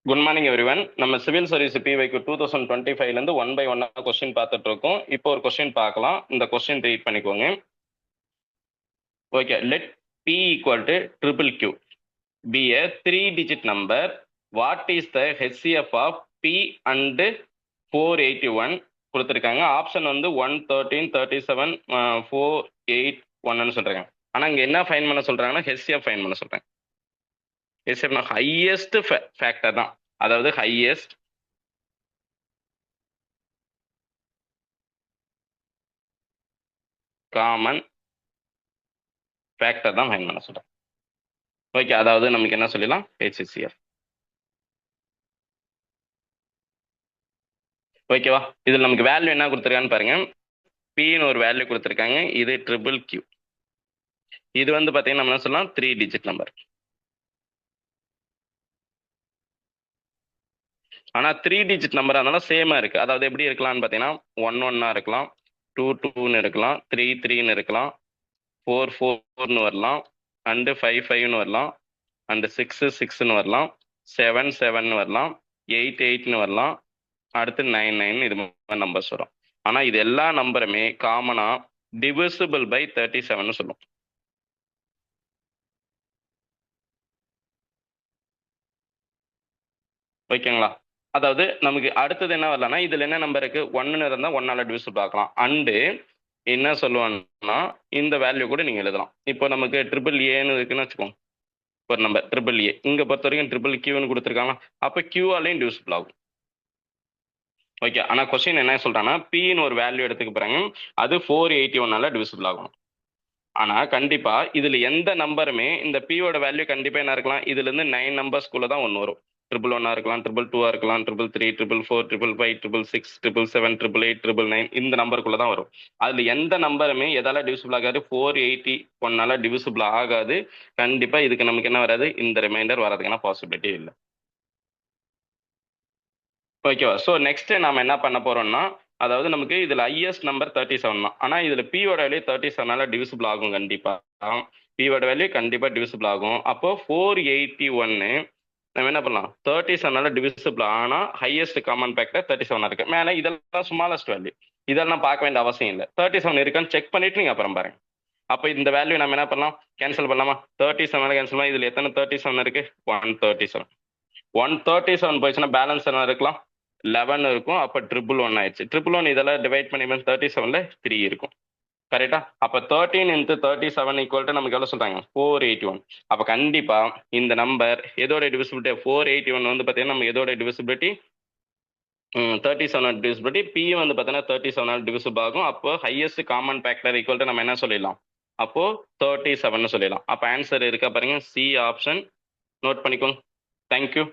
Good morning everyone. நம்ம civil service பிவைக்கு 2025 one by ஒன்னா கொஸ்டின் பார்த்துட்டு இருக்கோம். இப்போ ஒரு கொஸ்டின் பார்க்கலாம். இந்த கொஸ்டின் ரீட் பண்ணிக்கோங்க. Okay, let P equal to triple Q P a 3-digit number. What is the HCF of P and 481 கொடுத்துருக்காங்க. ஆப்ஷன் வந்து 113, 37, 481 சொல்றாங்க. ஆனா இங்க என்ன ஃபைன் பண்ண சொல்றாங்கன்னா ஹெச்சிஎஃப் ஃபைன் பண்ண சொல்றாங்க. ஹெச்சிஎஃப்னா ஹையஸ்ட் ஃபேக்டர் தான், அதாவது ஹையஸ்ட் காமன் ஃபேக்டர் தான் ஃபைன் பண்ண சொல்றேன். ஓகே, அதாவது நமக்கு என்ன சொல்லிடலாம், ஹெச்சிஎஃப். ஓகேவா? இதில் நமக்கு வேல்யூ என்ன கொடுத்துருக்கான்னு பாருங்க. பின்னு ஒரு வேல்யூ கொடுத்துருக்காங்க. இது ட்ரிபிள் கியூ. இது வந்து பார்த்தீங்கன்னா நம்ம என்ன சொல்லலாம், 3-digit நம்பர். ஆனால் 3-digit நம்பர் அதனால சேமா இருக்கு. அதாவது எப்படி இருக்கலாம்னு பார்த்தீங்கன்னா 1-1 இருக்கலாம், 2-2 இருக்கலாம், 3-3 இருக்கலாம், 4-4 வரலாம், அண்டு 5-5 வரலாம், அண்டு 6-6 வரலாம், 7-7 வரலாம், 8-8 வரலாம், அடுத்து 9-9 இது மாதிரி நம்பர்ஸ் வரும். ஆனா இது எல்லா நம்பருமே காமனா டிவிசிபிள் பை 37 சொல்லும். ஓகேங்களா? அதாவது நமக்கு அடுத்தது என்ன வரலாம்னா, இதுல என்ன நம்பர் இருக்கு, 1 இருந்தா 1ஆல டிவிசிபிள் ஆக்கலாம். அண்டு என்ன சொல்லுவாங்கன்னா இந்த வேல்யூ கூட நீங்க எழுதலாம். இப்போ நமக்கு ட்ரிபிள் ஏன்னு இருக்குன்னு வச்சுக்கோங்க, ஒரு நம்பர் ட்ரிபிள் ஏ. இங்க பொறுத்த வரைக்கும் ட்ரிபிள் கியூன்னு கொடுத்துருக்காங்க. அப்போ கியூஆலையும் டிவிசிபிள் ஆகும். ஓகே, ஆனா கொஸ்டின் என்ன சொல்றாங்கன்னா பின்னு ஒரு வேல்யூ எடுத்துக்க போறாங்க, அது 481ஆல டிவிசிபிள் ஆகும். ஆனா கண்டிப்பா இதுல எந்த நம்பருமே இந்த பியோட வேல்யூ கண்டிப்பா என்ன இருக்கலாம், இதுல இருந்து 9 நம்பர்ஸ்குள்ள தான் ஒன்று வரும். 111 இருக்கலாம், 222 இருக்கலாம், 333, 444, 555, 666, 777, 888, 999 இந்த நம்பருக்குள்ள தான் வரும். அதுல எந்த நம்பருமே எதால டிவிசிபிள் ஆகாது, 481ஆல டிவிசிபிள் ஆகாது. கண்டிப்பா இதுக்கு நமக்கு என்ன வராது, இந்த ரிமைண்டர் வரதுக்கான பாசிபிலிட்டி இல்லை. ஓகேவா? ஸோ நெக்ஸ்ட் நாம என்ன பண்ண போறோம்னா, அதாவது நமக்கு இதுல ஹையஸ்ட் நம்பர் 37 தான். ஆனா இதுல பியோட வேல்யூ 37ஆல டிவிசிபிள் ஆகும். கண்டிப்பா பியோட வேல்யூ கண்டிப்பா டிவிசிபிள் ஆகும். அப்போ 481 நம்ம என்ன பண்ணலாம், 37ஆல டிவிசிபிள் ஆனா ஹையஸ்ட் காமன் ஃபேக்டர் 37 இருக்கு. மேல இதெல்லாம் ஸ்மாலஸ்ட் வேல்யூ, இதெல்லாம் பார்க்க வேண்டிய அவசியம் இல்லை. 37 இருக்கான்னு செக் பண்ணிட்டு நீங்க அப்புறம் பாருங்க. அப்போ இந்த வேல்யூ நம்ம என்ன பண்ணலாம், கேன்சல் பண்ணலாமா? 37 கேன்சல் பண்ணலாம். இதுல எத்தனை 37 இருக்கு, 137. 137 போயிடுச்சுன்னா பேலன்ஸ் என்ன இருக்கலாம், 11 இருக்கும். அப்போ 111 ஆயிடுச்சு. 111 இதெல்லாம் டிவைட் பண்ணி 37ல 3 இருக்கும். கரெக்டா? அப்போ 13 into 37 ஈக்குவல் டு நமக்கு எவ்வளோ சொல்றாங்க, 481. அப்போ கண்டிப்பா இந்த நம்பர் எதோட டிவிசிபிலிட்டி, 481 வந்து பார்த்தீங்கன்னா நம்ம எதோட டிவிசிபிலிட்டி, 37 டிவிசிபிலிட்டி. பி வந்து பார்த்தீங்கன்னா 37 டிவிசிபிள் ஆகும். அப்போ highest common factor equal to நம்ம என்ன சொல்லிடலாம், அப்போ 37 சொல்லிடலாம். அப்போ ஆன்சர் இருக்க பாருங்க, சி ஆப்ஷன். நோட் பண்ணிக்கோங்க. தேங்க்யூ.